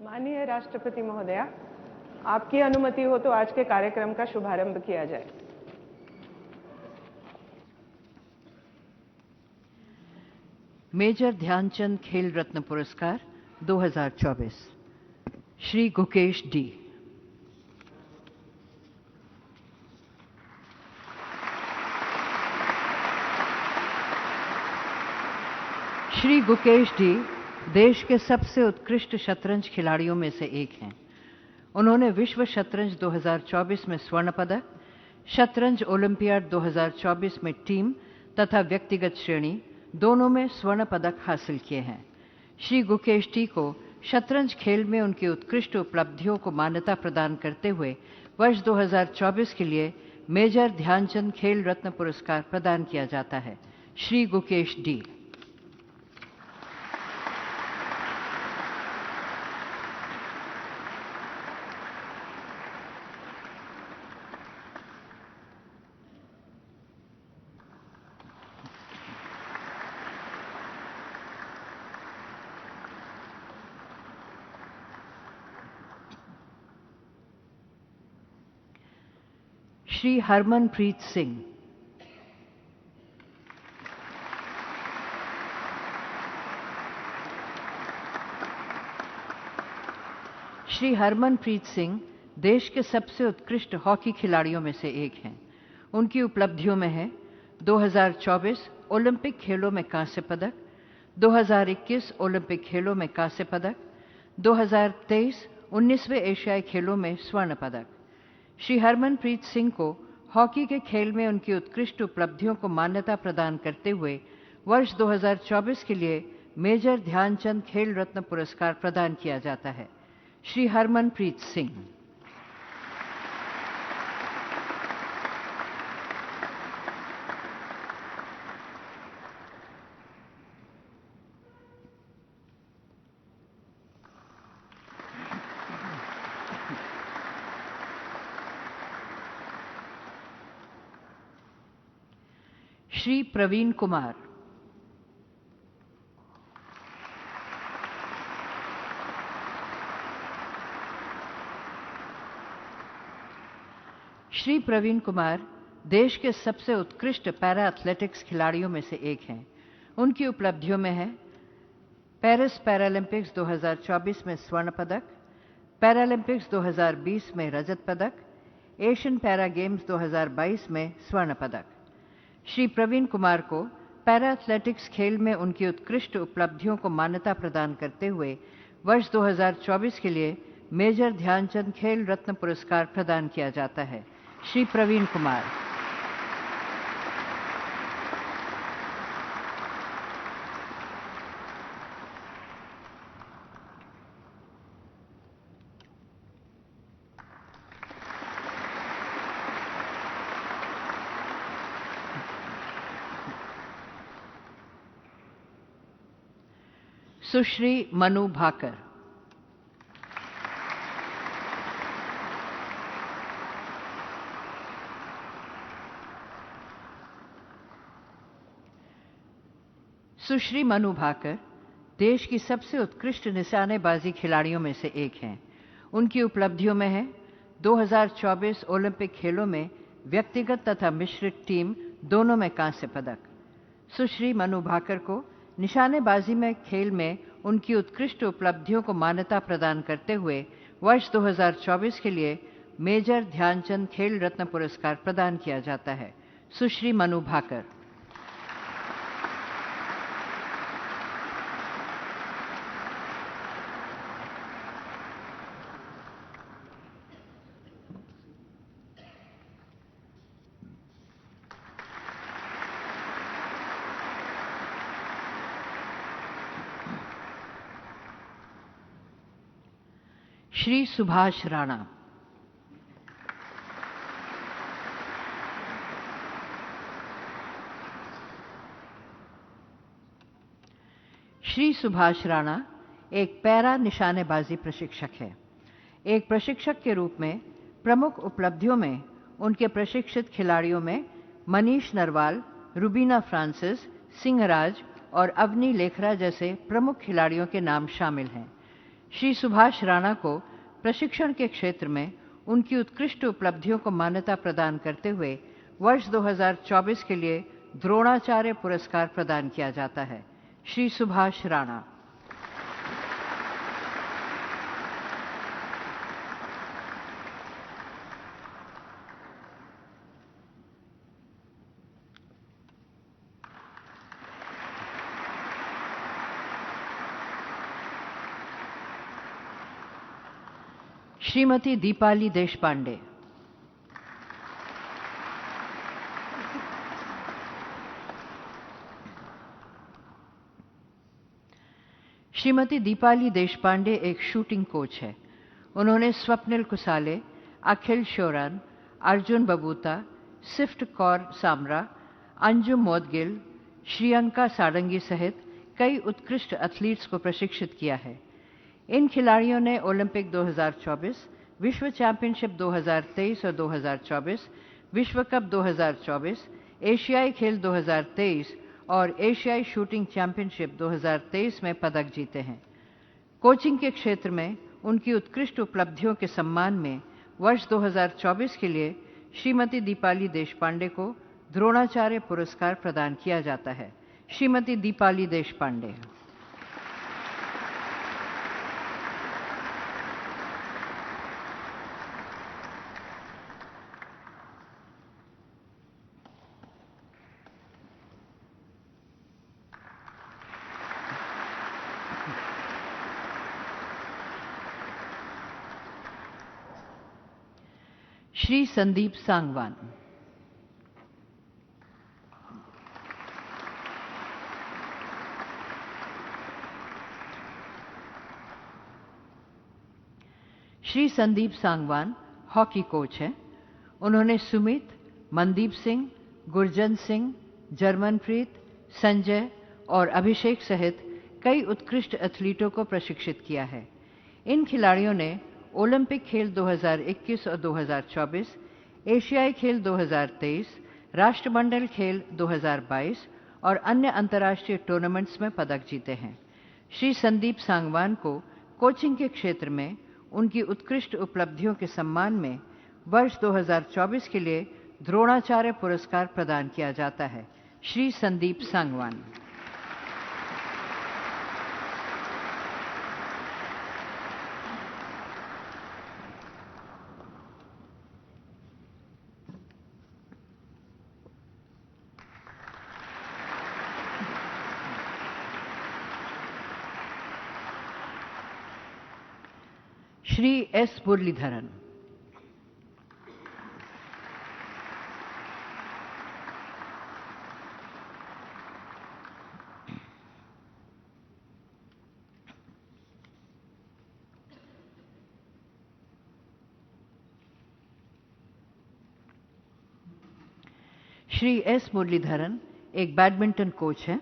माननीय राष्ट्रपति महोदया, आपकी अनुमति हो तो आज के कार्यक्रम का शुभारंभ किया जाए। मेजर ध्यानचंद खेल रत्न पुरस्कार 2024 श्री गुकेश डी। श्री गुकेश डी देश के सबसे उत्कृष्ट शतरंज खिलाड़ियों में से एक हैं। उन्होंने विश्व शतरंज 2024 में स्वर्ण पदक, शतरंज ओलंपियाड 2024 में टीम तथा व्यक्तिगत श्रेणी दोनों में स्वर्ण पदक हासिल किए हैं। श्री गुकेश डी को शतरंज खेल में उनकी उत्कृष्ट उपलब्धियों को मान्यता प्रदान करते हुए वर्ष 2024 के लिए मेजर ध्यानचंद खेल रत्न पुरस्कार प्रदान किया जाता है। श्री गुकेश डी। श्री हरमनप्रीत सिंह। श्री हरमनप्रीत सिंह देश के सबसे उत्कृष्ट हॉकी खिलाड़ियों में से एक हैं। उनकी उपलब्धियों में है 2024 ओलंपिक खेलों में कांस्य पदक, 2021 ओलंपिक खेलों में कांस्य पदक, 2023 19वें एशियाई खेलों में स्वर्ण पदक। श्री हरमनप्रीत सिंह को हॉकी के खेल में उनकी उत्कृष्ट उपलब्धियों को मान्यता प्रदान करते हुए वर्ष 2024 के लिए मेजर ध्यानचंद खेल रत्न पुरस्कार प्रदान किया जाता है। श्री हरमनप्रीत सिंह। श्री प्रवीण कुमार। श्री प्रवीण कुमार देश के सबसे उत्कृष्ट पैरा एथलेटिक्स खिलाड़ियों में से एक हैं। उनकी उपलब्धियों में है पेरिस पैरालंपिक्स 2024 में स्वर्ण पदक, पैरालंपिक्स 2020 में रजत पदक, एशियन पैरा गेम्स 2022 में स्वर्ण पदक। श्री प्रवीण कुमार को पैरा एथलेटिक्स खेल में उनकी उत्कृष्ट उपलब्धियों को मान्यता प्रदान करते हुए वर्ष 2024 के लिए मेजर ध्यानचंद खेल रत्न पुरस्कार प्रदान किया जाता है। श्री प्रवीण कुमार। सुश्री मनु भाकर। सुश्री मनु भाकर देश की सबसे उत्कृष्ट निशानेबाजी खिलाड़ियों में से एक हैं। उनकी उपलब्धियों में है 2024 ओलंपिक खेलों में व्यक्तिगत तथा मिश्रित टीम दोनों में कांस्य पदक। सुश्री मनु भाकर को निशानेबाजी में खेल में उनकी उत्कृष्ट उपलब्धियों को मान्यता प्रदान करते हुए वर्ष 2024 के लिए मेजर ध्यानचंद खेल रत्न पुरस्कार प्रदान किया जाता है। सुश्री मनु भाकर। श्री सुभाष राणा। श्री सुभाष राणा एक पैरा निशानेबाजी प्रशिक्षक है। एक प्रशिक्षक के रूप में प्रमुख उपलब्धियों में उनके प्रशिक्षित खिलाड़ियों में मनीष नरवाल, रुबीना फ्रांसिस, सिंहराज और अवनी लेखरा जैसे प्रमुख खिलाड़ियों के नाम शामिल हैं। श्री सुभाष राणा को प्रशिक्षण के क्षेत्र में उनकी उत्कृष्ट उपलब्धियों को मान्यता प्रदान करते हुए वर्ष 2024 के लिए द्रोणाचार्य पुरस्कार प्रदान किया जाता है। श्री सुभाष राणा। श्रीमती दीपाली देशपांडे। श्रीमती दीपाली देशपांडे एक शूटिंग कोच है। उन्होंने स्वप्निल कुसाले, अखिल शोरान, अर्जुन बबूता, सिफ्ट कौर सामरा, अंजुम मोदगिल, श्रियंका सारंगी सहित कई उत्कृष्ट एथलीट्स को प्रशिक्षित किया है। इन खिलाड़ियों ने ओलंपिक 2024, विश्व चैंपियनशिप 2023 और 2024, विश्व कप 2024, एशियाई खेल 2023 और एशियाई शूटिंग चैंपियनशिप 2023 में पदक जीते हैं। कोचिंग के क्षेत्र में उनकी उत्कृष्ट उपलब्धियों के सम्मान में वर्ष 2024 के लिए श्रीमती दीपाली देशपांडे को द्रोणाचार्य पुरस्कार प्रदान किया जाता है। श्रीमती दीपाली देशपांडे। श्री संदीप सांगवान। श्री संदीप सांगवान हॉकी कोच हैं। उन्होंने सुमित, मनदीप सिंह, गुरजंत सिंह, जर्मनप्रीत, संजय और अभिषेक सहित कई उत्कृष्ट एथलीटों को प्रशिक्षित किया है। इन खिलाड़ियों ने ओलंपिक खेल 2021 और 2024, एशियाई खेल 2023, राष्ट्रमंडल खेल 2022 और अन्य अंतर्राष्ट्रीय टूर्नामेंट्स में पदक जीते हैं। श्री संदीप सांगवान को कोचिंग के क्षेत्र में उनकी उत्कृष्ट उपलब्धियों के सम्मान में वर्ष 2024 के लिए द्रोणाचार्य पुरस्कार प्रदान किया जाता है। श्री संदीप सांगवान। श्री एस मुरलीधरन। श्री एस मुरलीधरन एक बैडमिंटन कोच हैं।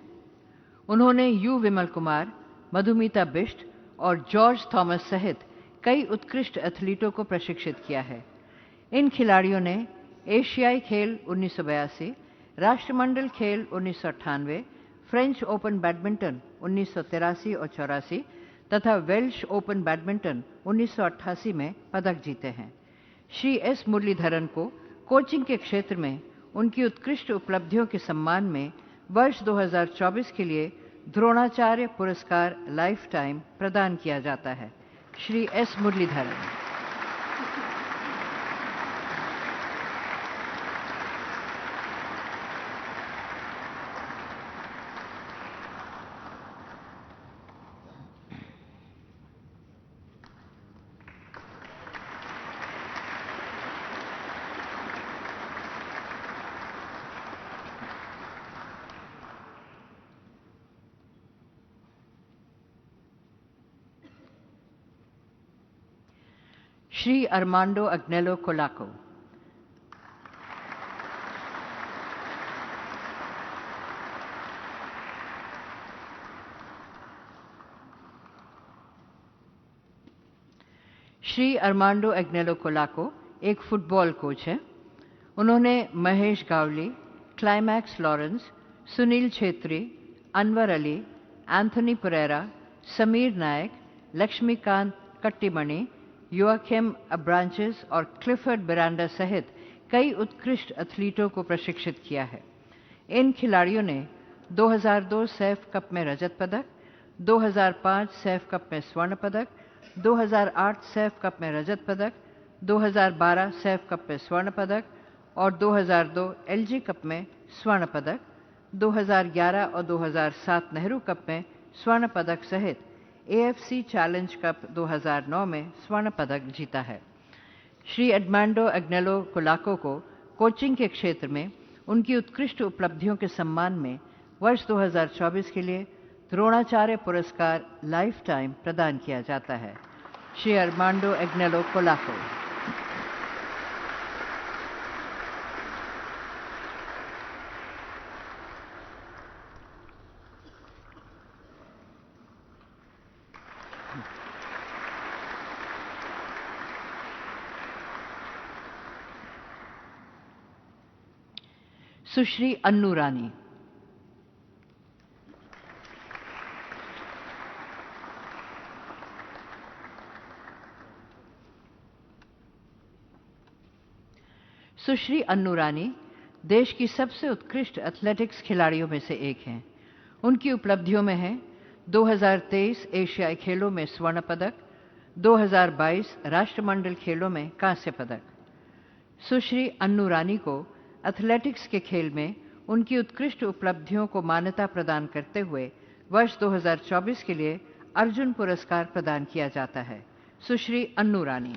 उन्होंने यू विमल कुमार, मधुमिता बिष्ट और जॉर्ज थॉमस सहित कई उत्कृष्ट एथलीटों को प्रशिक्षित किया है। इन खिलाड़ियों ने एशियाई खेल 1982, राष्ट्रमंडल खेल 1998, फ्रेंच ओपन बैडमिंटन 1983 और 84 तथा वेल्श ओपन बैडमिंटन 1988 में पदक जीते हैं। श्री एस मुरलीधरन को कोचिंग के क्षेत्र में उनकी उत्कृष्ट उपलब्धियों के सम्मान में वर्ष 2024 के लिए द्रोणाचार्य पुरस्कार लाइफ टाइम प्रदान किया जाता है। श्री एस मुरलीधरन। श्री अरमांडो अग्नेलो कोलाको। श्री अरमांडो अग्नेलो कोलाको एक फुटबॉल कोच हैं। उन्होंने महेश गावली, क्लाइमैक्स लॉरेंस, सुनील छेत्री, अनवर अली, एंथनी परेरा, समीर नायक, लक्ष्मीकांत कट्टीमणि, योआकिम अब्रांचेस और क्लिफर्ड मिरांडा सहित कई उत्कृष्ट एथलीटों को प्रशिक्षित किया है। इन खिलाड़ियों ने 2002 सैफ कप में रजत पदक, 2005 सैफ कप में स्वर्ण पदक, 2008 सैफ कप में रजत पदक, 2012 सैफ कप में स्वर्ण पदक और 2002 एलजी कप में स्वर्ण पदक, 2011 और 2007 नेहरू कप में स्वर्ण पदक सहित एएफसी चैलेंज कप 2009 में स्वर्ण पदक जीता है। श्री एडमांडो अग्नेलो कोलाको को कोचिंग के क्षेत्र में उनकी उत्कृष्ट उपलब्धियों के सम्मान में वर्ष 2024 के लिए द्रोणाचार्य पुरस्कार लाइफ टाइम प्रदान किया जाता है। श्री एडमांडो अग्नेलो कोलाको। सुश्री अन्नू रानी। सुश्री अन्नू रानी देश की सबसे उत्कृष्ट एथलेटिक्स खिलाड़ियों में से एक हैं। उनकी उपलब्धियों में है 2023 एशियाई खेलों में स्वर्ण पदक, 2022 राष्ट्रमंडल खेलों में कांस्य पदक। सुश्री अन्नू रानी को एथलेटिक्स के खेल में उनकी उत्कृष्ट उपलब्धियों को मान्यता प्रदान करते हुए वर्ष 2024 के लिए अर्जुन पुरस्कार प्रदान किया जाता है। सुश्री अन्नू रानी।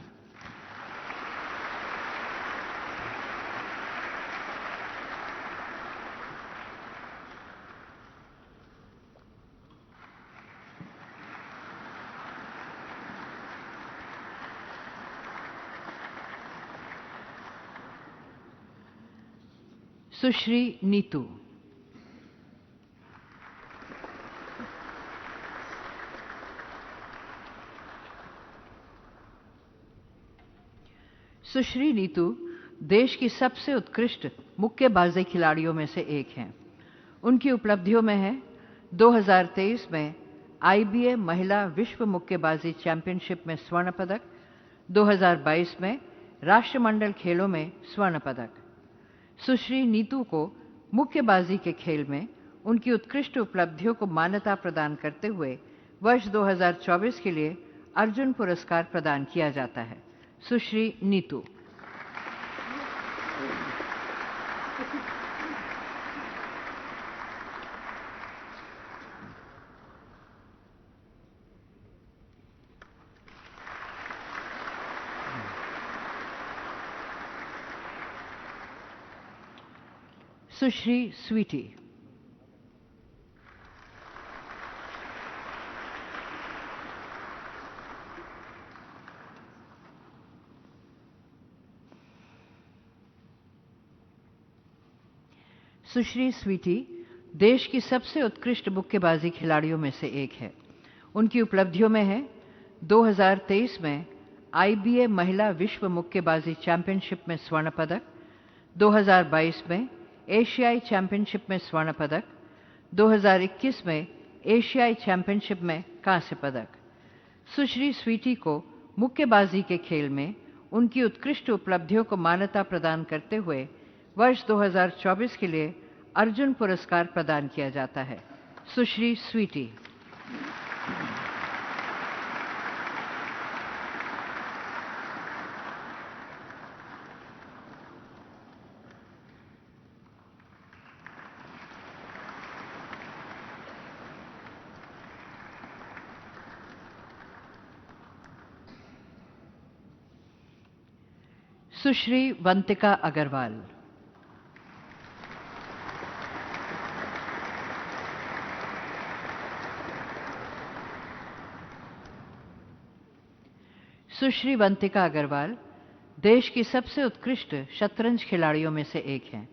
सुश्री नीतू। सुश्री नीतू देश की सबसे उत्कृष्ट मुक्केबाजी खिलाड़ियों में से एक हैं। उनकी उपलब्धियों में है 2023 में आईबीए महिला विश्व मुक्केबाजी चैंपियनशिप में स्वर्ण पदक, 2022 में राष्ट्रमंडल खेलों में स्वर्ण पदक। सुश्री नीतू को मुक्केबाजी के खेल में उनकी उत्कृष्ट उपलब्धियों को मान्यता प्रदान करते हुए वर्ष 2024 के लिए अर्जुन पुरस्कार प्रदान किया जाता है। सुश्री नीतू। सुश्री स्वीटी। सुश्री स्वीटी देश की सबसे उत्कृष्ट मुक्केबाजी खिलाड़ियों में से एक है। उनकी उपलब्धियों में है 2023 में आईबीए महिला विश्व मुक्केबाजी चैंपियनशिप में स्वर्ण पदक, 2022 में एशियाई चैंपियनशिप में स्वर्ण पदक, 2021 में एशियाई चैंपियनशिप में कांस्य पदक। सुश्री स्वीटी को मुक्केबाजी के खेल में उनकी उत्कृष्ट उपलब्धियों को मान्यता प्रदान करते हुए वर्ष 2024 के लिए अर्जुन पुरस्कार प्रदान किया जाता है। सुश्री स्वीटी। सुश्री वंतिका अग्रवाल। सुश्री वंतिका अग्रवाल देश की सबसे उत्कृष्ट शतरंज खिलाड़ियों में से एक हैं।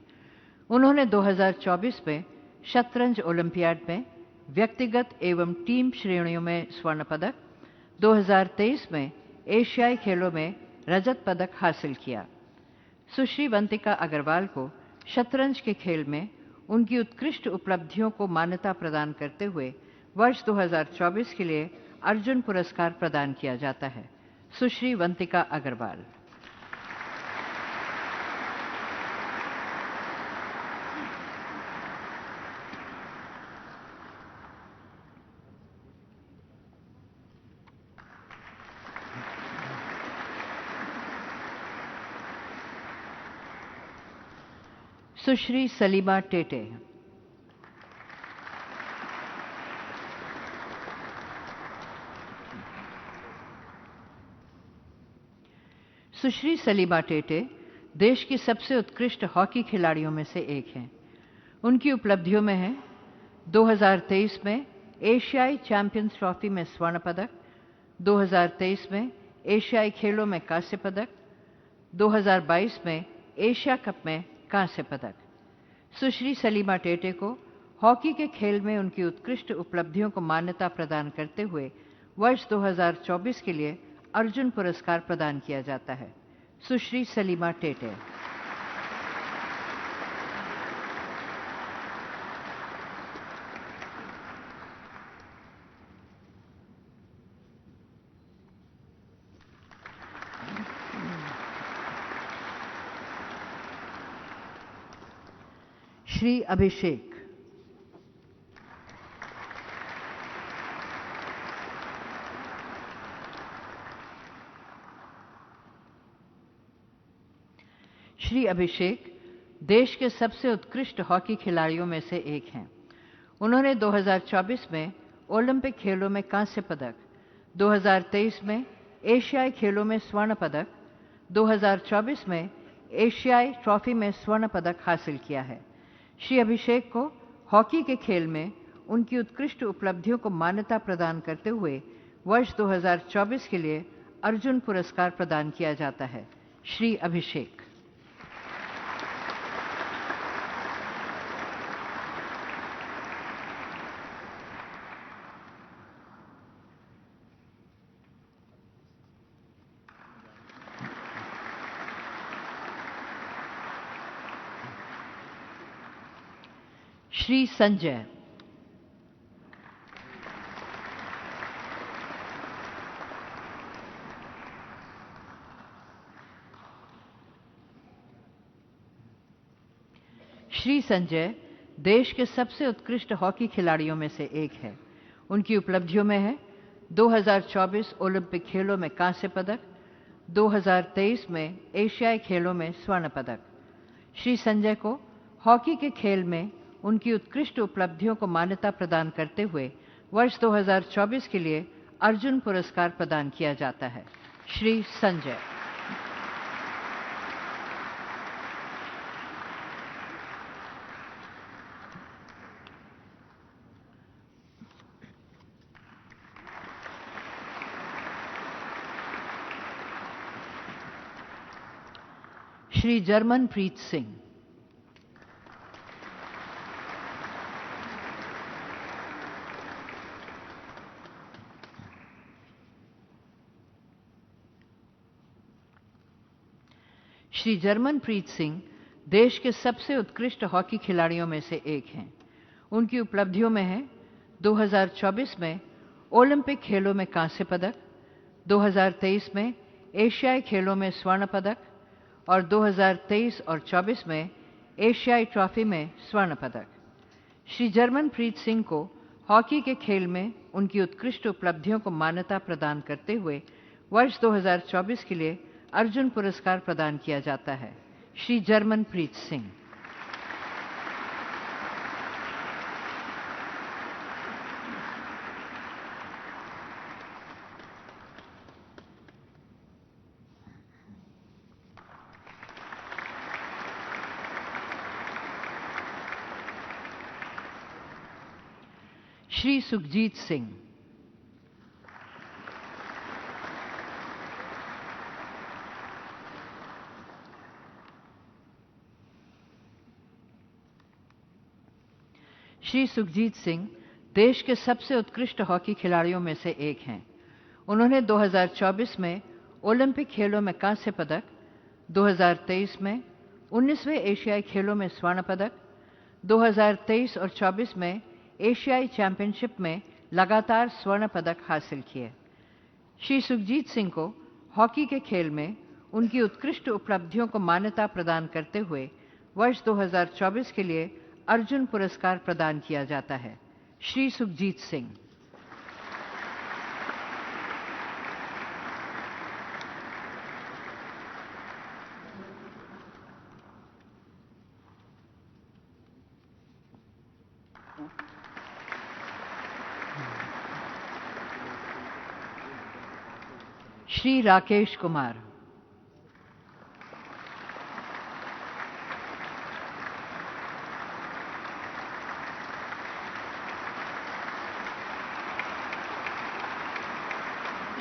उन्होंने 2024 में शतरंज ओलंपियाड में व्यक्तिगत एवं टीम श्रेणियों में स्वर्ण पदक, 2023 में एशियाई खेलों में रजत पदक हासिल किया। सुश्री वंतिका अग्रवाल को शतरंज के खेल में उनकी उत्कृष्ट उपलब्धियों को मान्यता प्रदान करते हुए वर्ष 2024 के लिए अर्जुन पुरस्कार प्रदान किया जाता है। सुश्री वंतिका अग्रवाल। सुश्री सलीमा टेटे। सुश्री सलीमा टेटे देश की सबसे उत्कृष्ट हॉकी खिलाड़ियों में से एक हैं। उनकी उपलब्धियों में है 2023 में एशियाई चैंपियंस ट्रॉफी में स्वर्ण पदक, 2023 में एशियाई खेलों में कांस्य पदक, 2022 में एशिया कप में कांस्य पदक। सुश्री सलीमा टेटे को हॉकी के खेल में उनकी उत्कृष्ट उपलब्धियों को मान्यता प्रदान करते हुए वर्ष 2024 के लिए अर्जुन पुरस्कार प्रदान किया जाता है। सुश्री सलीमा टेटे। श्री अभिषेक। श्री अभिषेक देश के सबसे उत्कृष्ट हॉकी खिलाड़ियों में से एक हैं। उन्होंने 2024 में ओलंपिक खेलों में कांस्य पदक, 2023 में एशियाई खेलों में स्वर्ण पदक, 2024 में एशियाई ट्रॉफी में स्वर्ण पदक हासिल किया है। श्री अभिषेक को हॉकी के खेल में उनकी उत्कृष्ट उपलब्धियों को मान्यता प्रदान करते हुए वर्ष 2024 के लिए अर्जुन पुरस्कार प्रदान किया जाता है। श्री अभिषेक। श्री संजय। श्री संजय देश के सबसे उत्कृष्ट हॉकी खिलाड़ियों में से एक है। उनकी उपलब्धियों में है 2024 ओलंपिक खेलों में कांस्य पदक, 2023 में एशियाई खेलों में स्वर्ण पदक। श्री संजय को हॉकी के खेल में उनकी उत्कृष्ट उपलब्धियों को मान्यता प्रदान करते हुए वर्ष 2024 के लिए अर्जुन पुरस्कार प्रदान किया जाता है। श्री संजय। श्री जर्मनप्रीत सिंह। श्री जर्मनप्रीत सिंह देश के सबसे उत्कृष्ट हॉकी खिलाड़ियों में से एक हैं। उनकी उपलब्धियों में है 2024 में ओलंपिक खेलों में कांस्य पदक, 2023 में एशियाई खेलों में स्वर्ण पदक और 2023 और 24 में एशियाई ट्रॉफी में स्वर्ण पदक। श्री जर्मनप्रीत सिंह को हॉकी के खेल में उनकी उत्कृष्ट उपलब्धियों को मान्यता प्रदान करते हुए वर्ष 2024 के लिए अर्जुन पुरस्कार प्रदान किया जाता है। श्री जर्मनप्रीत सिंह। श्री सुखजीत सिंह। श्री सुखजीत सिंह देश के सबसे उत्कृष्ट हॉकी खिलाड़ियों में से एक हैं। उन्होंने 2024 में ओलंपिक खेलों में कांस्य पदक, 2023 में 19वें एशियाई खेलों में स्वर्ण पदक, 2023 और 24 में एशियाई चैंपियनशिप में लगातार स्वर्ण पदक हासिल किए। श्री सुखजीत सिंह को हॉकी के खेल में उनकी उत्कृष्ट उपलब्धियों को मान्यता प्रदान करते हुए वर्ष 2024 के लिए अर्जुन पुरस्कार प्रदान किया जाता है। श्री सुखजीत सिंह। श्री राकेश कुमार।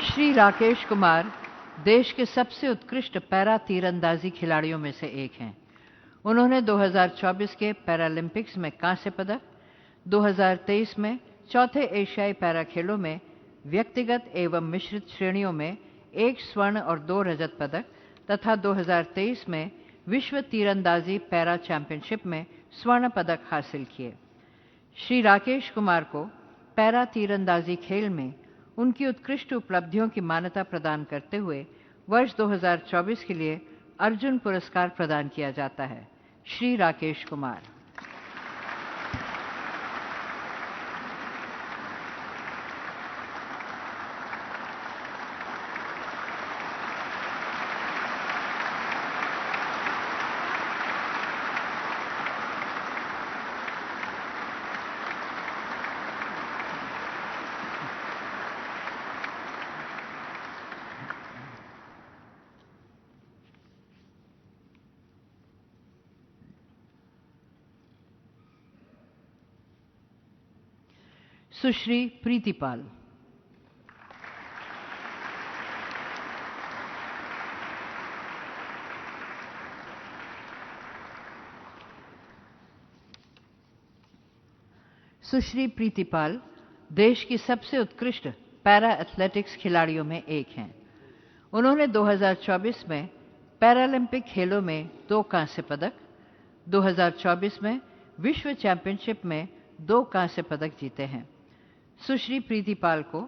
श्री राकेश कुमार देश के सबसे उत्कृष्ट पैरा तीरंदाजी खिलाड़ियों में से एक हैं। उन्होंने 2024 के पैरालंपिक्स में कांस्य पदक, 2023 में चौथे एशियाई पैरा खेलों में व्यक्तिगत एवं मिश्रित श्रेणियों में 1 स्वर्ण और 2 रजत पदक तथा 2023 में विश्व तीरंदाजी पैरा चैंपियनशिप में स्वर्ण पदक हासिल किए। श्री राकेश कुमार को पैरा तीरंदाजी खेल में उनकी उत्कृष्ट उपलब्धियों की मान्यता प्रदान करते हुए वर्ष 2024 के लिए अर्जुन पुरस्कार प्रदान किया जाता है। श्री राकेश कुमार। सुश्री प्रीतिपाल। सुश्री प्रीतिपाल देश की सबसे उत्कृष्ट पैरा एथलेटिक्स खिलाड़ियों में एक हैं। उन्होंने 2024 में पैरालंपिक खेलों में 2 कांस्य पदक, 2024 में विश्व चैंपियनशिप में 2 कांस्य पदक जीते हैं। सुश्री प्रीतिपाल को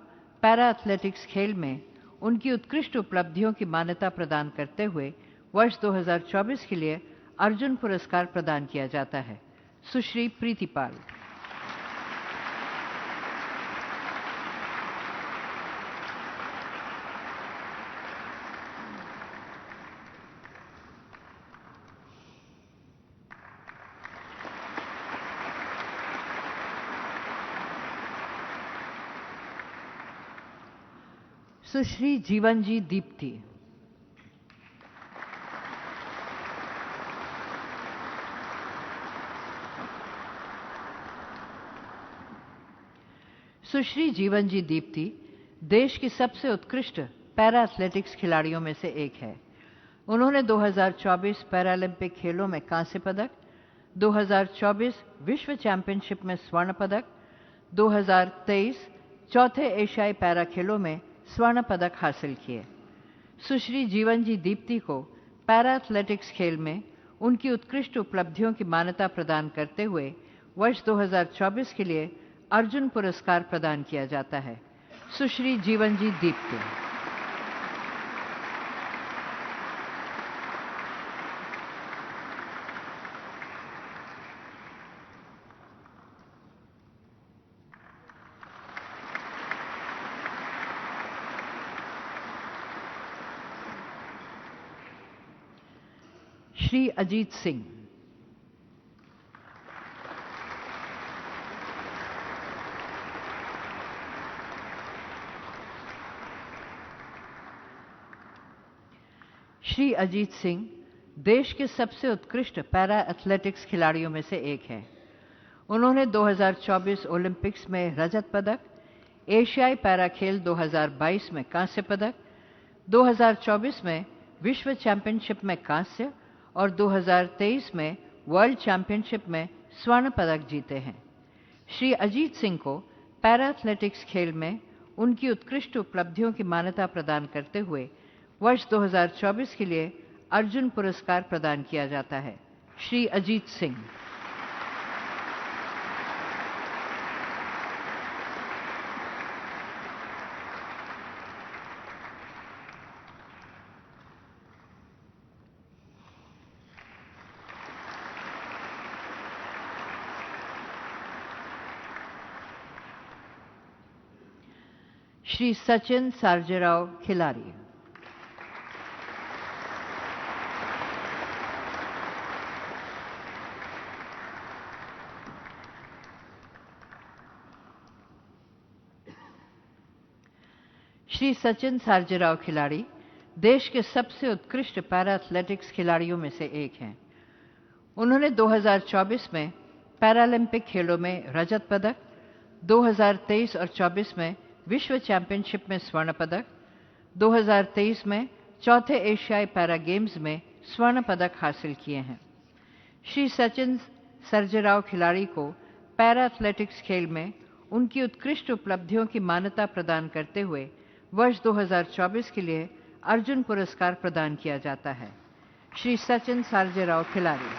पैरा एथलेटिक्स खेल में उनकी उत्कृष्ट उपलब्धियों की मान्यता प्रदान करते हुए वर्ष 2024 के लिए अर्जुन पुरस्कार प्रदान किया जाता है। सुश्री प्रीतिपाल। सुश्री जीवनजी दीप्ति। सुश्री जीवनजी दीप्ति देश की सबसे उत्कृष्ट पैरा एथलेटिक्स खिलाड़ियों में से एक है। उन्होंने 2024 पैरालंपिक खेलों में कांस्य पदक, 2024 विश्व चैंपियनशिप में स्वर्ण पदक, 2023 चौथे एशियाई पैरा खेलों में स्वर्ण पदक हासिल किए। सुश्री जीवनजी दीप्ति को पैरा एथलेटिक्स खेल में उनकी उत्कृष्ट उपलब्धियों की मान्यता प्रदान करते हुए वर्ष 2024 के लिए अर्जुन पुरस्कार प्रदान किया जाता है। सुश्री जीवनजी दीप्ति। श्री अजीत सिंह। श्री अजीत सिंह देश के सबसे उत्कृष्ट पैरा एथलेटिक्स खिलाड़ियों में से एक हैं। उन्होंने 2024 ओलंपिक्स में रजत पदक, एशियाई पैरा खेल 2022 में कांस्य पदक, 2024 में विश्व चैंपियनशिप में कांस्य और 2023 में वर्ल्ड चैंपियनशिप में स्वर्ण पदक जीते हैं। श्री अजीत सिंह को पैरा एथलेटिक्स खेल में उनकी उत्कृष्ट उपलब्धियों की मान्यता प्रदान करते हुए वर्ष 2024 के लिए अर्जुन पुरस्कार प्रदान किया जाता है। श्री अजीत सिंह। श्री सचिन सार्जेराव खिलारी। श्री सचिन सार्जेराव खिलाड़ी देश के सबसे उत्कृष्ट पैरा एथलेटिक्स खिलाड़ियों में से एक हैं। उन्होंने 2024 में पैरालंपिक खेलों में रजत पदक, 2023 और 24 में विश्व चैंपियनशिप में स्वर्ण पदक, 2023 में चौथे एशियाई पैरा गेम्स में स्वर्ण पदक हासिल किए हैं। श्री सचिन सर्जेराव खिलाड़ी को पैरा एथलेटिक्स खेल में उनकी उत्कृष्ट उपलब्धियों की मान्यता प्रदान करते हुए वर्ष 2024 के लिए अर्जुन पुरस्कार प्रदान किया जाता है। श्री सचिन सार्जेराव खिलाड़ी।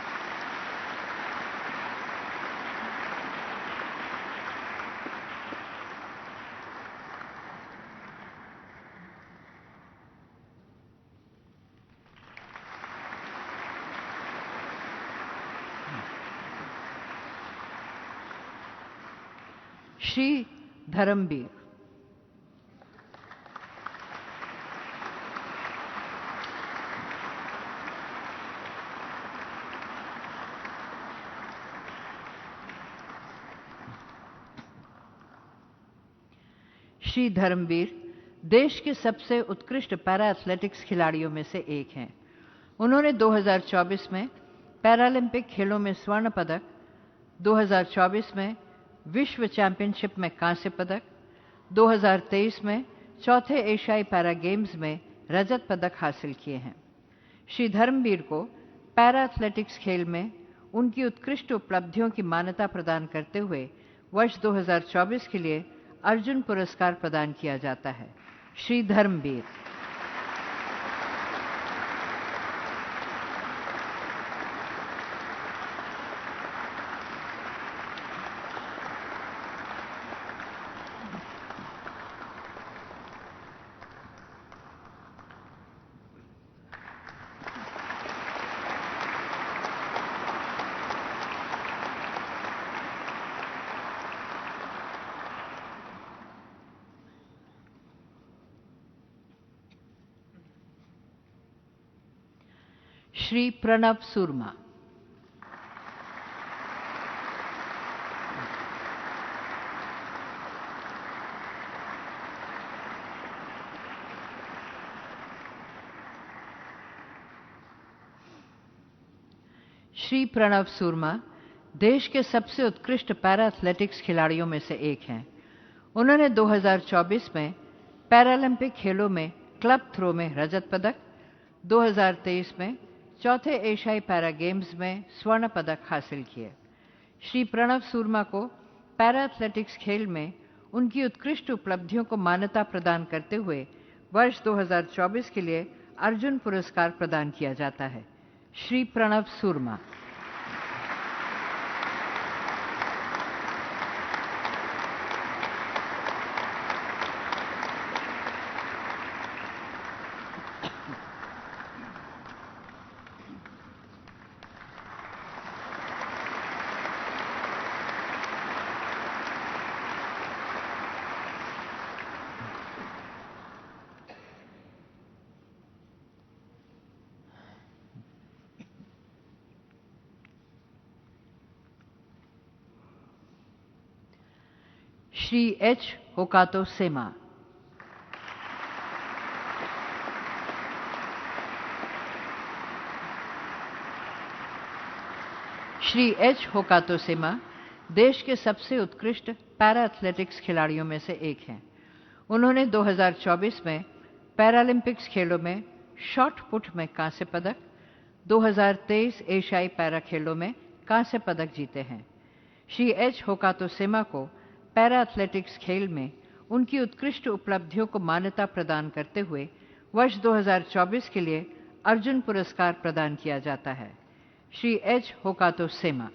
श्री धर्मवीर। श्री धर्मवीर देश के सबसे उत्कृष्ट पैरा एथलेटिक्स खिलाड़ियों में से एक हैं। उन्होंने 2024 में पैरालंपिक खेलों में स्वर्ण पदक, 2024 में विश्व चैंपियनशिप में कांस्य पदक, 2023 में चौथे एशियाई पैरा गेम्स में रजत पदक हासिल किए हैं। श्री धर्मवीर को पैरा एथलेटिक्स खेल में उनकी उत्कृष्ट उपलब्धियों की मान्यता प्रदान करते हुए वर्ष 2024 के लिए अर्जुन पुरस्कार प्रदान किया जाता है। श्री धर्मवीर। श्री प्रणव सुरमा। श्री प्रणव सुरमा देश के सबसे उत्कृष्ट पैरा एथलेटिक्स खिलाड़ियों में से एक हैं। उन्होंने 2024 में पैरालंपिक खेलों में क्लब थ्रो में रजत पदक, 2023 में चौथे एशियाई पैरा गेम्स में स्वर्ण पदक हासिल किए। श्री प्रणव सुरमा को पैरा एथलेटिक्स खेल में उनकी उत्कृष्ट उपलब्धियों को मान्यता प्रदान करते हुए वर्ष 2024 के लिए अर्जुन पुरस्कार प्रदान किया जाता है। श्री प्रणव सुरमा। श्री एच होकातो सेमा। श्री एच होकातो सेमा देश के सबसे उत्कृष्ट पैरा एथलेटिक्स खिलाड़ियों में से एक हैं। उन्होंने 2024 में पैरालंपिक्स खेलों में शॉट पुट में कांस्य पदक, 2023 एशियाई पैरा खेलों में कांस्य पदक जीते हैं। श्री एच होकातो सेमा को पैरा एथलेटिक्स खेल में उनकी उत्कृष्ट उपलब्धियों को मान्यता प्रदान करते हुए वर्ष 2024 के लिए अर्जुन पुरस्कार प्रदान किया जाता है। श्री एच होकातो सेमा।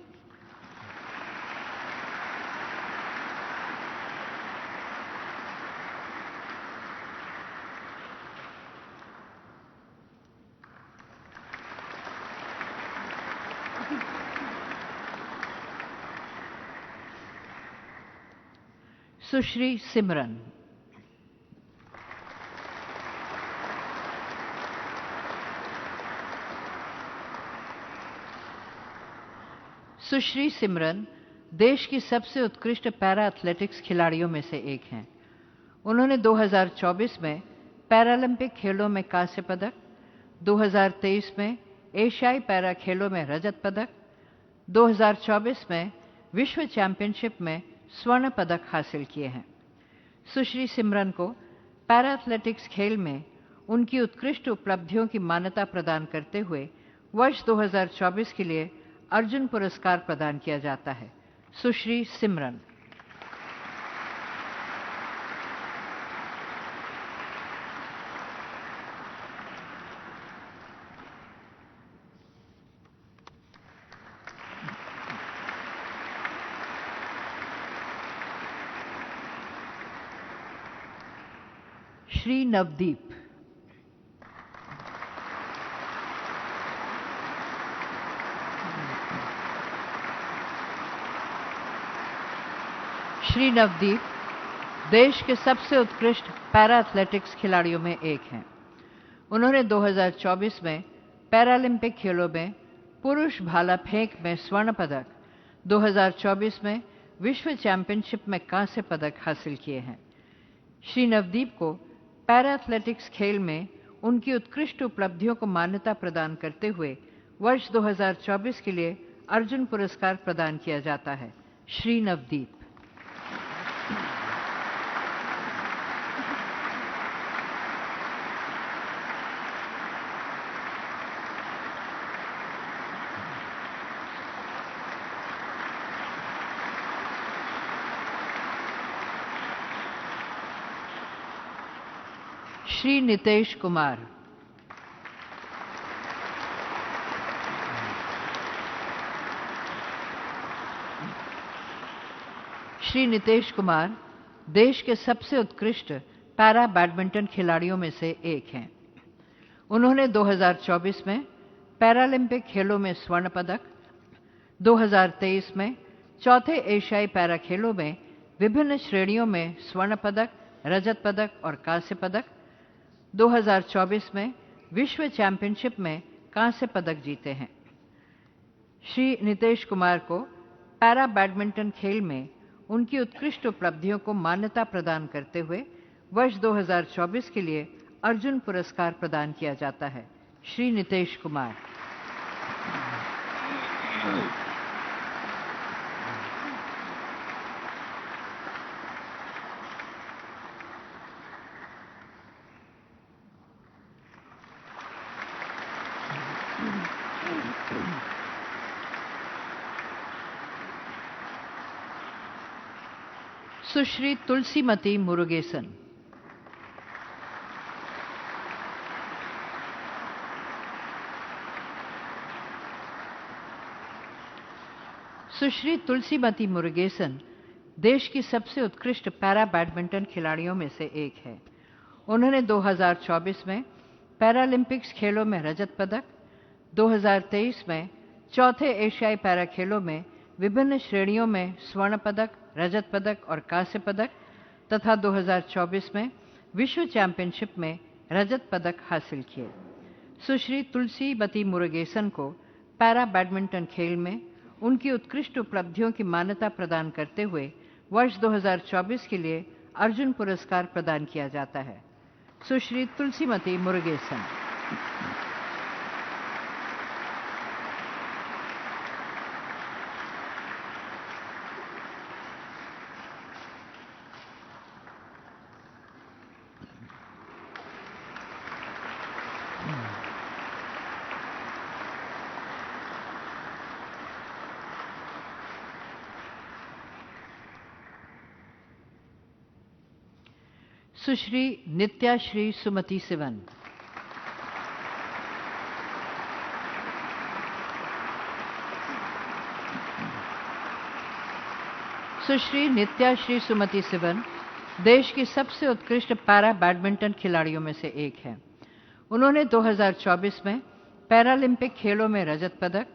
सुश्री सिमरन। सुश्री सिमरन देश की सबसे उत्कृष्ट पैरा एथलेटिक्स खिलाड़ियों में से एक हैं। उन्होंने 2024 में पैरालंपिक खेलों में कांस्य पदक, 2023 में एशियाई पैरा खेलों में रजत पदक, 2024 में विश्व चैंपियनशिप में स्वर्ण पदक हासिल किए हैं। सुश्री सिमरन को पैरा एथलेटिक्स खेल में उनकी उत्कृष्ट उपलब्धियों की मान्यता प्रदान करते हुए वर्ष 2024 के लिए अर्जुन पुरस्कार प्रदान किया जाता है। सुश्री सिमरन। श्री नवदीप। श्री नवदीप देश के सबसे उत्कृष्ट पैरा एथलेटिक्स खिलाड़ियों में एक हैं। उन्होंने 2024 में पैरालंपिक खेलों में पुरुष भाला फेंक में स्वर्ण पदक, 2024 में विश्व चैंपियनशिप में कांस्य पदक हासिल किए हैं। श्री नवदीप को पैरा एथलेटिक्स खेल में उनकी उत्कृष्ट उपलब्धियों को मान्यता प्रदान करते हुए वर्ष 2024 के लिए अर्जुन पुरस्कार प्रदान किया जाता है। श्री नवदीप। श्री नितेश कुमार। श्री नितेश कुमार देश के सबसे उत्कृष्ट पैरा बैडमिंटन खिलाड़ियों में से एक हैं। उन्होंने 2024 में पैरालंपिक खेलों में स्वर्ण पदक, 2023 में चौथे एशियाई पैरा खेलों में विभिन्न श्रेणियों में स्वर्ण पदक, रजत पदक और कांस्य पदक, 2024 में विश्व चैंपियनशिप में कांस्य पदक जीते हैं। श्री नितेश कुमार को पैरा बैडमिंटन खेल में उनकी उत्कृष्ट उपलब्धियों को मान्यता प्रदान करते हुए वर्ष 2024 के लिए अर्जुन पुरस्कार प्रदान किया जाता है। श्री नितेश कुमार। सुश्री तुलसीमती मुरुगेसन। सुश्री तुलसीमती मुरुगेसन देश की सबसे उत्कृष्ट पैरा बैडमिंटन खिलाड़ियों में से एक है। उन्होंने 2024 में पैरालंपिक्स खेलों में रजत पदक, 2023 में चौथे एशियाई पैरा खेलों में विभिन्न श्रेणियों में स्वर्ण पदक, रजत पदक और कांस्य पदक तथा 2024 में विश्व चैंपियनशिप में रजत पदक हासिल किए। सुश्री तुलसीमती मुरुगेसन को पैरा बैडमिंटन खेल में उनकी उत्कृष्ट उपलब्धियों की मान्यता प्रदान करते हुए वर्ष 2024 के लिए अर्जुन पुरस्कार प्रदान किया जाता है। सुश्री तुलसीमती मुरुगेसन। सुश्री नित्याश्री सुमति सिवन। सुश्री नित्याश्री सुमति सिवन देश की सबसे उत्कृष्ट पैरा बैडमिंटन खिलाड़ियों में से एक हैं। उन्होंने 2024 में पैरालंपिक खेलों में रजत पदक,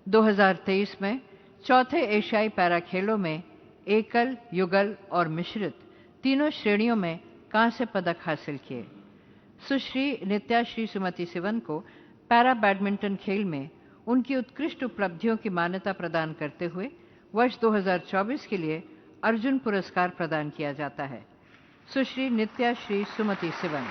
2023 में चौथे एशियाई पैरा खेलों में एकल, युगल और मिश्रित तीनों श्रेणियों में कांस्य पदक हासिल किए। सुश्री नित्याश्री सुमति सिवन को पैरा बैडमिंटन खेल में उनकी उत्कृष्ट उपलब्धियों की मान्यता प्रदान करते हुए वर्ष 2024 के लिए अर्जुन पुरस्कार प्रदान किया जाता है। सुश्री नित्या श्री सुमति सिवन।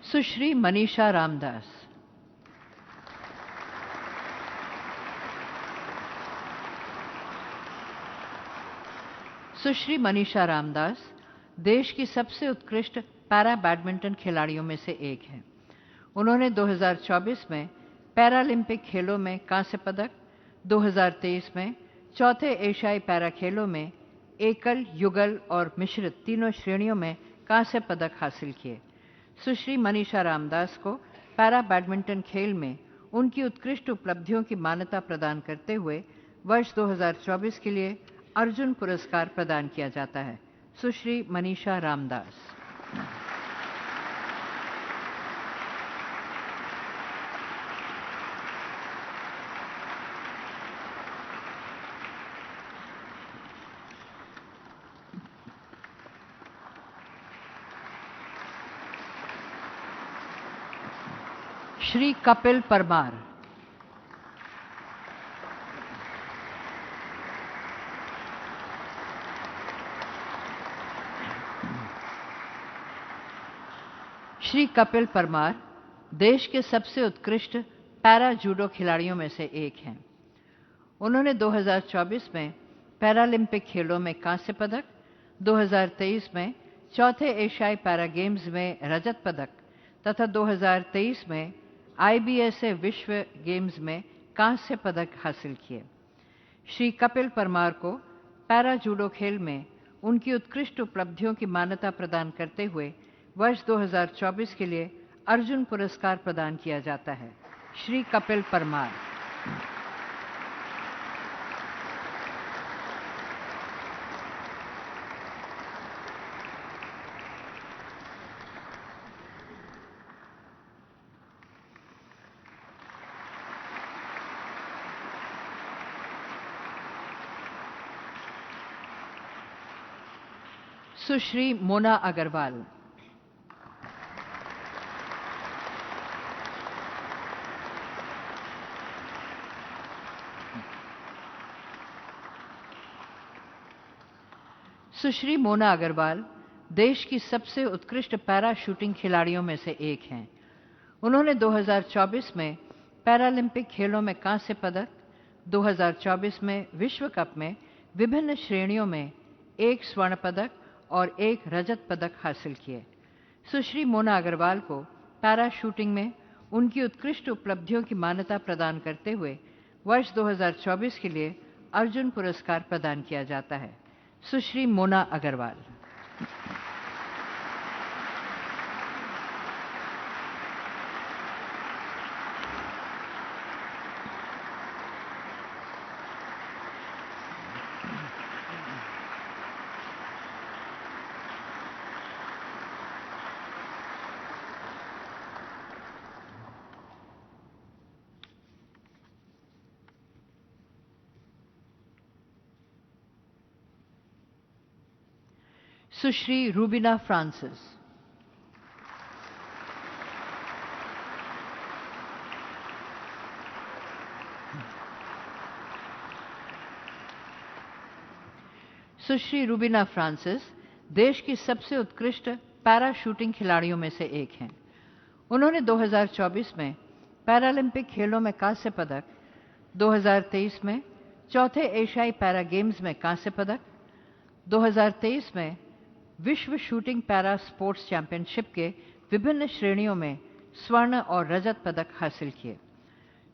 सुश्री मनीषा रामदास। सुश्री मनीषा रामदास देश की सबसे उत्कृष्ट पैरा बैडमिंटन खिलाड़ियों में से एक हैं। उन्होंने 2024 में पैरालंपिक खेलों में कांस्य पदक, 2023 में चौथे एशियाई पैरा खेलों में एकल, युगल और मिश्रित तीनों श्रेणियों में कांस्य पदक हासिल किए। सुश्री मनीषा रामदास को पैरा बैडमिंटन खेल में उनकी उत्कृष्ट उपलब्धियों की मान्यता प्रदान करते हुए वर्ष 2024 के लिए अर्जुन पुरस्कार प्रदान किया जाता है। सुश्री मनीषा रामदास। श्री कपिल परमार। श्री कपिल परमार देश के सबसे उत्कृष्ट पैरा जूडो खिलाड़ियों में से एक हैं। उन्होंने 2024 में पैरालंपिक खेलों में कांस्य पदक, 2023 में चौथे एशियाई पैरा गेम्स में रजत पदक तथा 2023 में IBSA विश्व गेम्स में कांस्य पदक हासिल किए। श्री कपिल परमार को पैरा जूडो खेल में उनकी उत्कृष्ट उपलब्धियों की मान्यता प्रदान करते हुए वर्ष 2024 के लिए अर्जुन पुरस्कार प्रदान किया जाता है। श्री कपिल परमार। सुश्री मोना अग्रवाल। सुश्री मोना अग्रवाल देश की सबसे उत्कृष्ट पैरा शूटिंग खिलाड़ियों में से एक हैं। उन्होंने 2024 में पैरालंपिक खेलों में कांस्य पदक, 2024 में विश्व कप में विभिन्न श्रेणियों में एक स्वर्ण पदक और एक रजत पदक हासिल किए। सुश्री मोना अग्रवाल को पैरा शूटिंग में उनकी उत्कृष्ट उपलब्धियों की मान्यता प्रदान करते हुए वर्ष 2024 के लिए अर्जुन पुरस्कार प्रदान किया जाता है। सुश्री मोना अग्रवाल। सुश्री रूबिना फ्रांसिस। सुश्री रूबिना फ्रांसिस देश की सबसे उत्कृष्ट पैरा शूटिंग खिलाड़ियों में से एक हैं। उन्होंने 2024 में पैरालंपिक खेलों में कांस्य पदक, 2023 में चौथे एशियाई पैरा गेम्स में कांस्य पदक, 2023 में विश्व शूटिंग पैरा स्पोर्ट्स चैंपियनशिप के विभिन्न श्रेणियों में स्वर्ण और रजत पदक हासिल किए।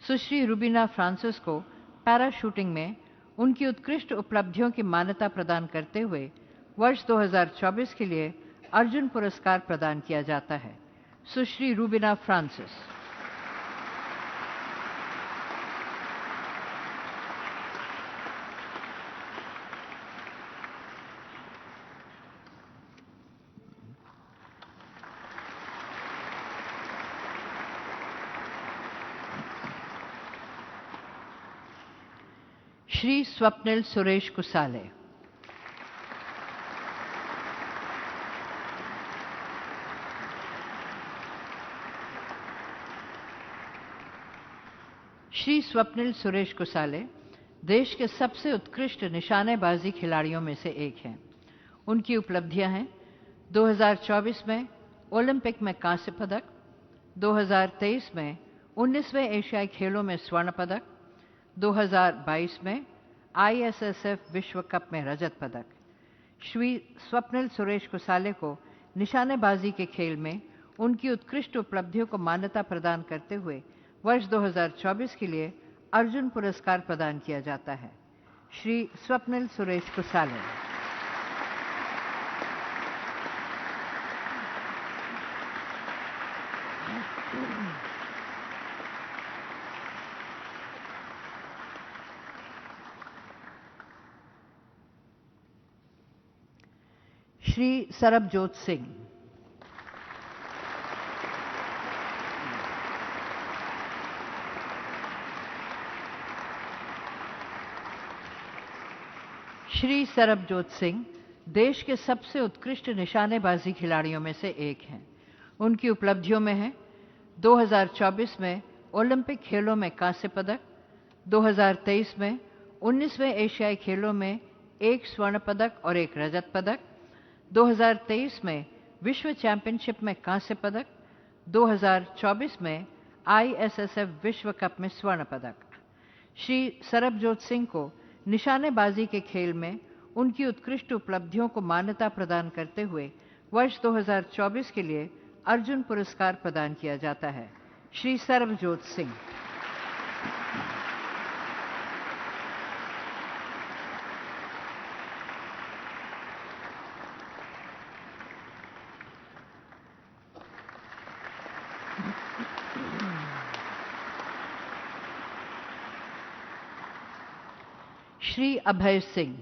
सुश्री रूबिना फ्रांसिस को पैरा शूटिंग में उनकी उत्कृष्ट उपलब्धियों की मान्यता प्रदान करते हुए वर्ष 2024 के लिए अर्जुन पुरस्कार प्रदान किया जाता है। सुश्री रूबिना फ्रांसिस। श्री स्वप्निल सुरेश कुसाले। श्री स्वप्निल सुरेश कुसाले देश के सबसे उत्कृष्ट निशानेबाजी खिलाड़ियों में से एक हैं। उनकी उपलब्धियां हैं 2024 में ओलंपिक में कांस्य पदक, 2023 में 19वें एशियाई खेलों में स्वर्ण पदक, 2022 में ISSF विश्व कप में रजत पदक। श्री स्वप्निल सुरेश कुसाले को निशानेबाजी के खेल में उनकी उत्कृष्ट उपलब्धियों को मान्यता प्रदान करते हुए वर्ष 2024 के लिए अर्जुन पुरस्कार प्रदान किया जाता है। श्री स्वप्निल सुरेश कुसाले। श्री सरबजोत सिंह। श्री सरबजोत सिंह देश के सबसे उत्कृष्ट निशानेबाजी खिलाड़ियों में से एक हैं। उनकी उपलब्धियों में है 2024 में ओलंपिक खेलों में कांस्य पदक, 2023 में 19वें एशियाई खेलों में 1 स्वर्ण पदक और 1 रजत पदक, 2023 में विश्व चैंपियनशिप में कांस्य पदक, 2024 में ISSF विश्व कप में स्वर्ण पदक। श्री सरबजोत सिंह को निशानेबाजी के खेल में उनकी उत्कृष्ट उपलब्धियों को मान्यता प्रदान करते हुए वर्ष 2024 के लिए अर्जुन पुरस्कार प्रदान किया जाता है। श्री सरबजोत सिंह। श्री अभय सिंह।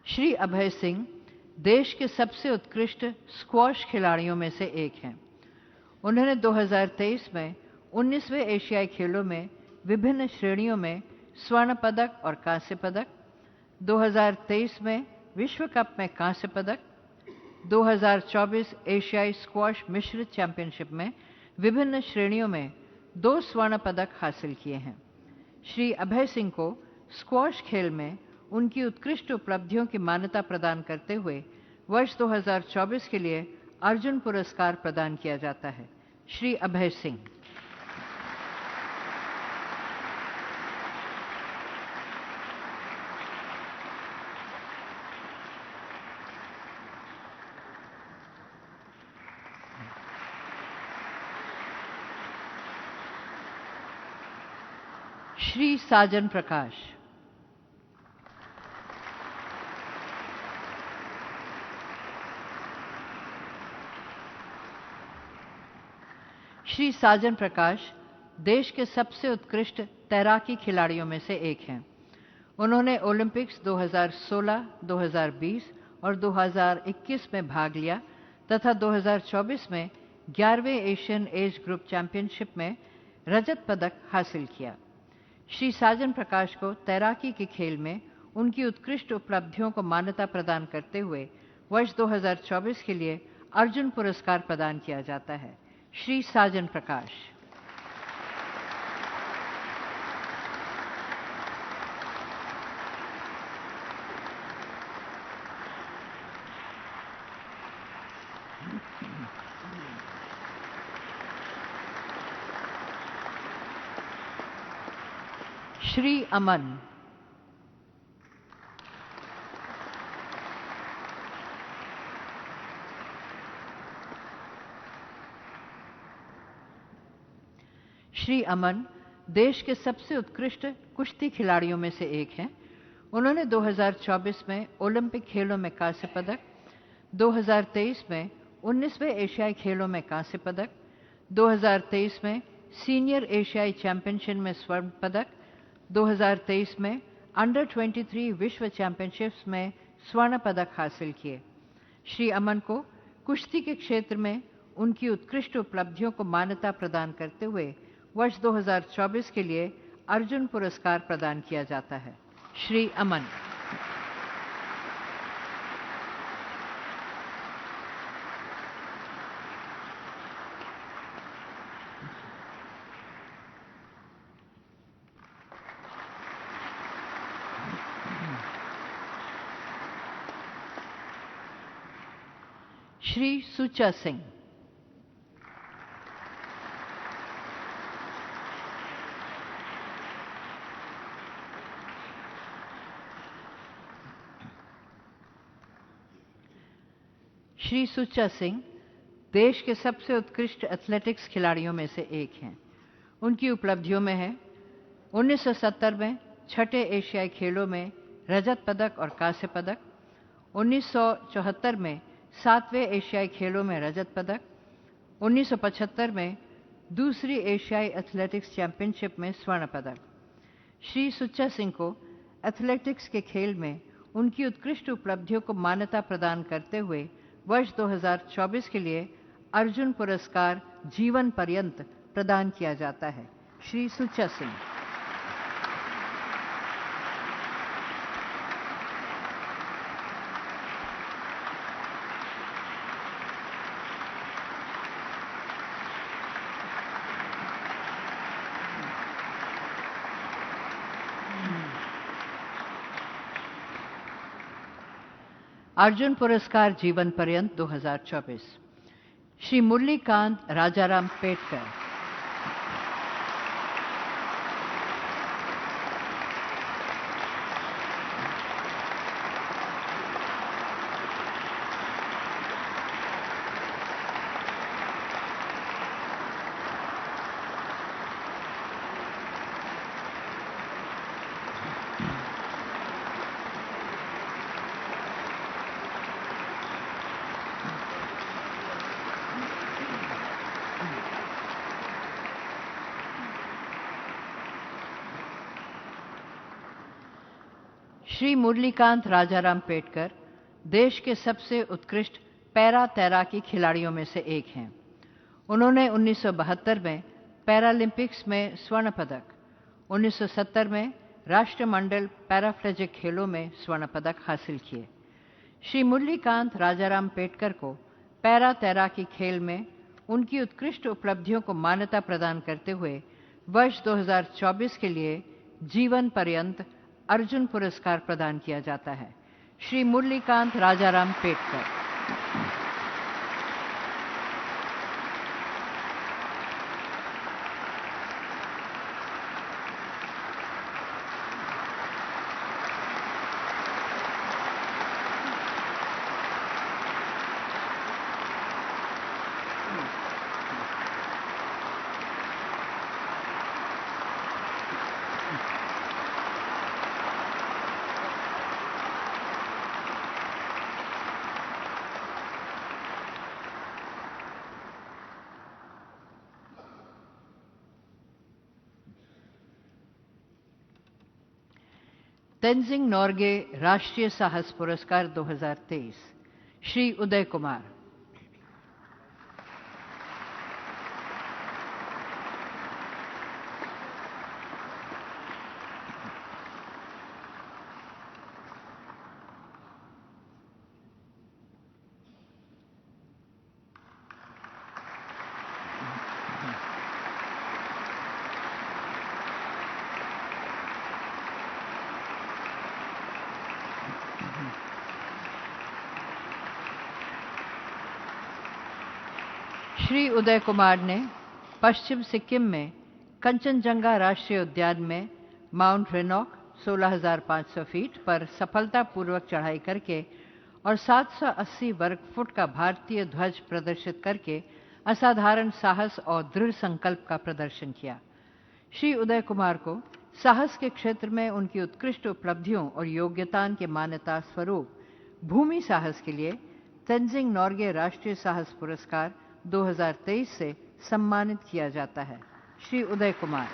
श्री अभय सिंह देश के सबसे उत्कृष्ट स्क्वॉश खिलाड़ियों में से एक हैं। उन्होंने 2023 में 19वें एशियाई खेलों में विभिन्न श्रेणियों में स्वर्ण पदक और कांस्य पदक, 2023 में विश्व कप में कांस्य पदक, 2024 एशियाई स्क्वॉश मिश्रित चैंपियनशिप में विभिन्न श्रेणियों में 2 स्वर्ण पदक हासिल किए हैं। श्री अभय सिंह को स्क्वॉश खेल में उनकी उत्कृष्ट उपलब्धियों की मान्यता प्रदान करते हुए वर्ष 2024 के लिए अर्जुन पुरस्कार प्रदान किया जाता है। श्री अभय सिंह। श्री साजन प्रकाश। श्री साजन प्रकाश देश के सबसे उत्कृष्ट तैराकी खिलाड़ियों में से एक हैं। उन्होंने ओलंपिक्स 2016, 2020 और 2021 में भाग लिया तथा 2024 में 11वें एशियन एज ग्रुप चैंपियनशिप में रजत पदक हासिल किया। श्री साजन प्रकाश को तैराकी के खेल में उनकी उत्कृष्ट उपलब्धियों को मान्यता प्रदान करते हुए वर्ष 2024 के लिए अर्जुन पुरस्कार प्रदान किया जाता है। श्री साजन प्रकाश। श्री अमन। श्री अमन देश के सबसे उत्कृष्ट कुश्ती खिलाड़ियों में से एक हैं। उन्होंने 2024 में ओलंपिक खेलों में कांस्य पदक, 2023 में 19वें एशियाई खेलों में कांस्य पदक, 2023 में सीनियर एशियाई चैंपियनशिप में स्वर्ण पदक, 2023 में अंडर 23 विश्व चैंपियनशिप्स में स्वर्ण पदक हासिल किए। श्री अमन को कुश्ती के क्षेत्र में उनकी उत्कृष्ट उपलब्धियों को मान्यता प्रदान करते हुए वर्ष 2024 के लिए अर्जुन पुरस्कार प्रदान किया जाता है। श्री अमन। श्री सुचा सिंह। श्री सुचा सिंह देश के सबसे उत्कृष्ट एथलेटिक्स खिलाड़ियों में से एक हैं। उनकी उपलब्धियों में है 1970 में छठे एशियाई खेलों में रजत पदक और कांस्य पदक, 1974 में 7वें एशियाई खेलों में रजत पदक, 1975 में दूसरी एशियाई एथलेटिक्स चैंपियनशिप में स्वर्ण पदक। श्री सुच्चा सिंह को एथलेटिक्स के खेल में उनकी उत्कृष्ट उपलब्धियों को मान्यता प्रदान करते हुए वर्ष 2024 के लिए अर्जुन पुरस्कार जीवन पर्यंत प्रदान किया जाता है। श्री सुच्चा सिंह। अर्जुन पुरस्कार जीवन पर्यंत 2024 श्री मुरलीकांत राजाराम पेटकर। श्री मुरलीकांत राजाराम पेटकर देश के सबसे उत्कृष्ट पैरा तैराकी खिलाड़ियों में से एक हैं। उन्होंने 1972 में पैरालंपिक्स में स्वर्ण पदक, 1970 में राष्ट्रमंडल पैराफ्लेजिक खेलों में स्वर्ण पदक हासिल किए। श्री मुरलीकांत राजाराम पेटकर को पैरा तैराकी खेल में उनकी उत्कृष्ट उपलब्धियों को मान्यता प्रदान करते हुए वर्ष 2024 के लिए जीवन पर्यंत अर्जुन पुरस्कार प्रदान किया जाता है। श्री मुरलीकांत राजाराम पेटकर। तेंजिंग नोर्गे राष्ट्रीय साहस पुरस्कार 2023 श्री उदय कुमार। श्री उदय कुमार ने पश्चिम सिक्किम में कंचनजंगा राष्ट्रीय उद्यान में माउंट रेनॉक 16,500 फीट पर सफलतापूर्वक चढ़ाई करके और 780 वर्ग फुट का भारतीय ध्वज प्रदर्शित करके असाधारण साहस और दृढ़ संकल्प का प्रदर्शन किया। श्री उदय कुमार को साहस के क्षेत्र में उनकी उत्कृष्ट उपलब्धियों और योग्यता के मान्यता स्वरूप भूमि साहस के लिए तेंजिंग नोर्गे राष्ट्रीय साहस पुरस्कार 2023 से सम्मानित किया जाता है। श्री उदय कुमार।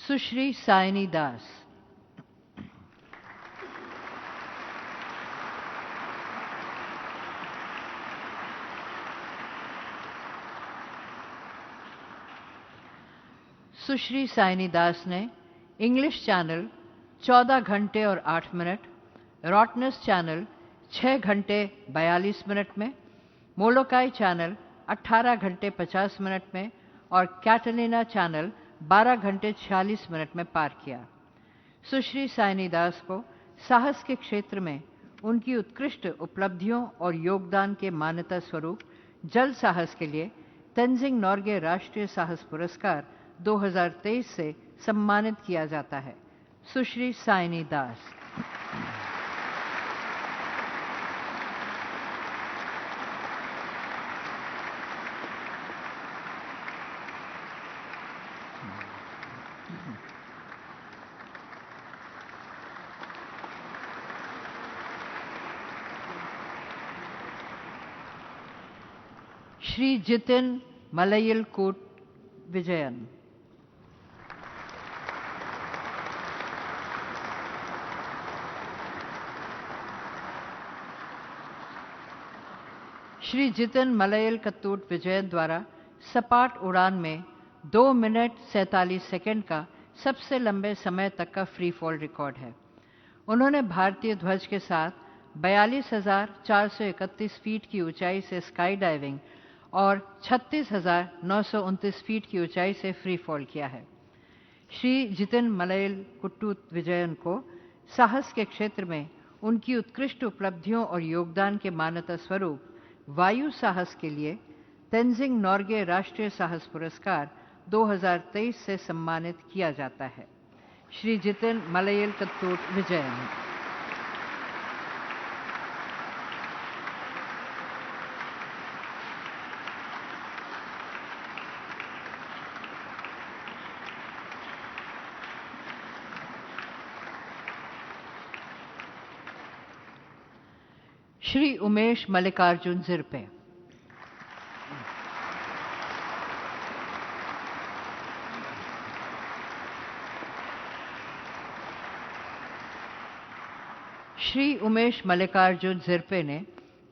सुश्री सायनी दास। सुश्री सायनी दास ने इंग्लिश चैनल 14 घंटे और 8 मिनट, रॉटनेस चैनल 6 घंटे 42 मिनट में, मोलोकाई चैनल 18 घंटे 50 मिनट में और कैटलिना चैनल 12 घंटे 46 मिनट में पार किया। सुश्री सायनी दास को साहस के क्षेत्र में उनकी उत्कृष्ट उपलब्धियों और योगदान के मान्यता स्वरूप जल साहस के लिए तेंजिंग नोर्गे राष्ट्रीय साहस पुरस्कार 2023 से सम्मानित किया जाता है। सुश्री सायनी दास। श्री जितिन मलयिलकूट विजयन। श्री जितिन मलयिलकूट विजयन द्वारा सपाट उड़ान में 2 मिनट 47 सेकंड का सबसे लंबे समय तक का फ्री फॉल रिकॉर्ड है। उन्होंने भारतीय ध्वज के साथ 42,431 फीट की ऊंचाई से स्काई डाइविंग और 36,929 फीट की ऊंचाई से फ्री फॉल किया है। श्री जितिन मलयिलकूट विजयन को साहस के क्षेत्र में उनकी उत्कृष्ट उपलब्धियों और योगदान के मान्यता स्वरूप वायु साहस के लिए तेंजिंग नोर्गे राष्ट्रीय साहस पुरस्कार 2023 से सम्मानित किया जाता है। श्री जितिन मलयिलकूट विजयन। श्री उमेश मल्लिकार्जुन जिरपे। श्री उमेश मल्लिकार्जुन जिरपे ने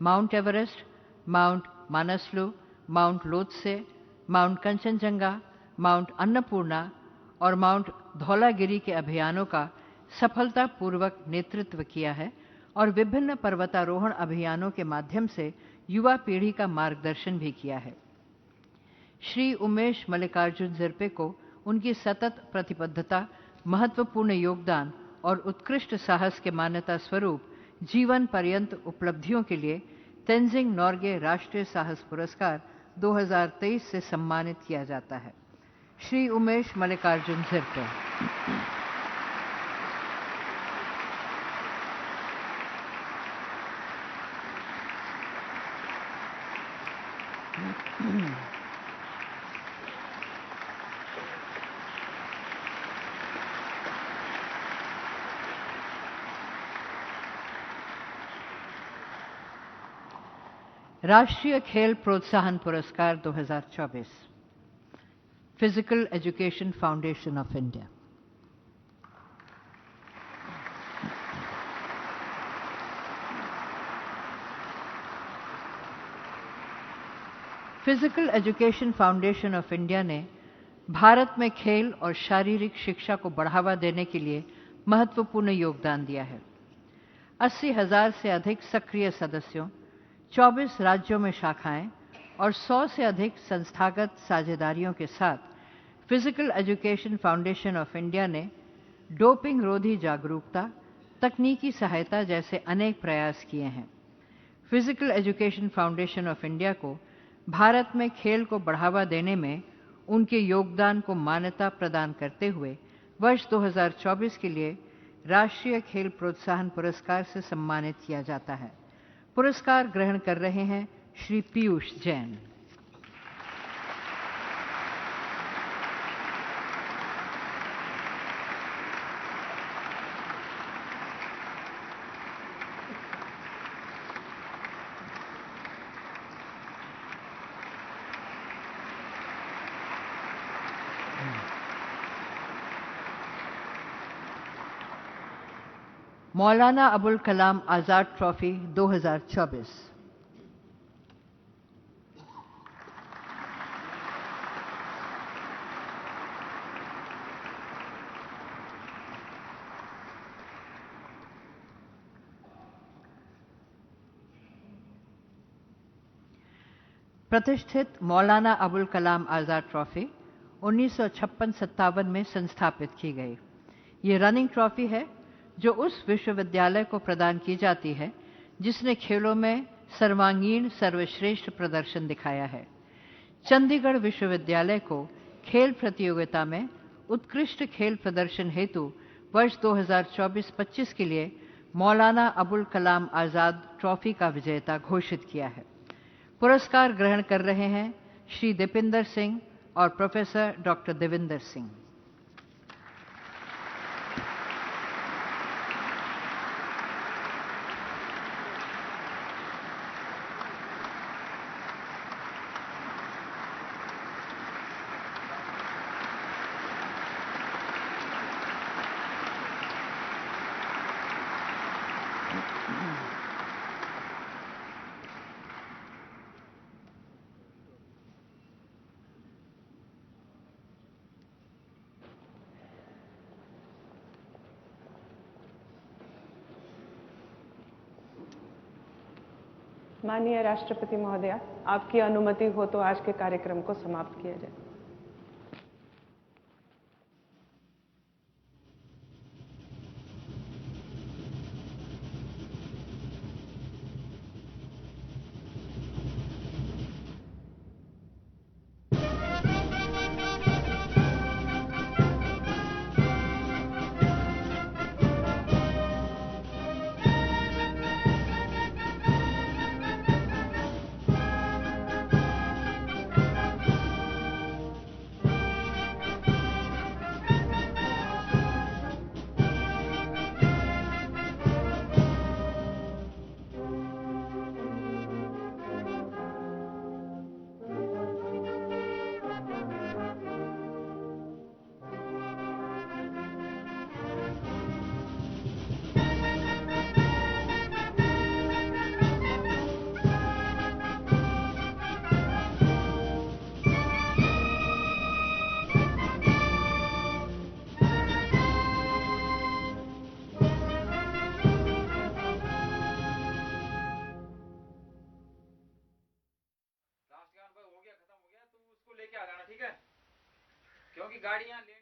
mount Everest, mount Manaslu, mount Lhotse, mount Kangchenjunga, mount Annapurna और माउंट धौलागिरी के अभियानों का सफलतापूर्वक नेतृत्व किया है और विभिन्न पर्वतारोहण अभियानों के माध्यम से युवा पीढ़ी का मार्गदर्शन भी किया है। श्री उमेश मल्लिकार्जुन जिरपे को उनकी सतत प्रतिबद्धता, महत्वपूर्ण योगदान और उत्कृष्ट साहस के मान्यता स्वरूप जीवन पर्यंत उपलब्धियों के लिए तेंजिंग नोर्गे राष्ट्रीय साहस पुरस्कार 2023 से सम्मानित किया जाता है। श्री उमेश मल्लिकार्जुन जिरपे। राष्ट्रीय खेल प्रोत्साहन पुरस्कार 2024 physical education foundation of India. Physical education foundation of India ने भारत में खेल और शारीरिक शिक्षा को बढ़ावा देने के लिए महत्वपूर्ण योगदान दिया है। 80,000 से अधिक सक्रिय सदस्यों, 24 राज्यों में शाखाएं और 100 से अधिक संस्थागत साझेदारियों के साथ physical education foundation of India ने डोपिंग रोधी जागरूकता, तकनीकी सहायता जैसे अनेक प्रयास किए हैं। Physical education foundation of India को भारत में खेल को बढ़ावा देने में उनके योगदान को मान्यता प्रदान करते हुए वर्ष 2024 के लिए राष्ट्रीय खेल प्रोत्साहन पुरस्कार से सम्मानित किया जाता है। पुरस्कार ग्रहण कर रहे हैं श्री पीयूष जैन। मौलाना अबुल कलाम आज़ाद ट्रॉफी 2024। प्रतिष्ठित मौलाना अबुल कलाम आज़ाद ट्रॉफी 1956-57 में संस्थापित की गई। ये रनिंग ट्रॉफी है जो उस विश्वविद्यालय को प्रदान की जाती है जिसने खेलों में सर्वांगीण सर्वश्रेष्ठ प्रदर्शन दिखाया है। चंडीगढ़ विश्वविद्यालय को खेल प्रतियोगिता में उत्कृष्ट खेल प्रदर्शन हेतु वर्ष 2024-25 के लिए मौलाना अबुल कलाम आज़ाद ट्रॉफी का विजेता घोषित किया है। पुरस्कार ग्रहण कर रहे हैं श्री दीपिंदर सिंह और प्रोफेसर डॉक्टर देविंदर सिंह। माननीय राष्ट्रपति महोदया, आपकी अनुमति हो तो आज के कार्यक्रम को समाप्त किया जाए। हो गया, खत्म हो गया, तू उसको लेके आ जाना, ठीक है? क्योंकि गाड़ियां लेट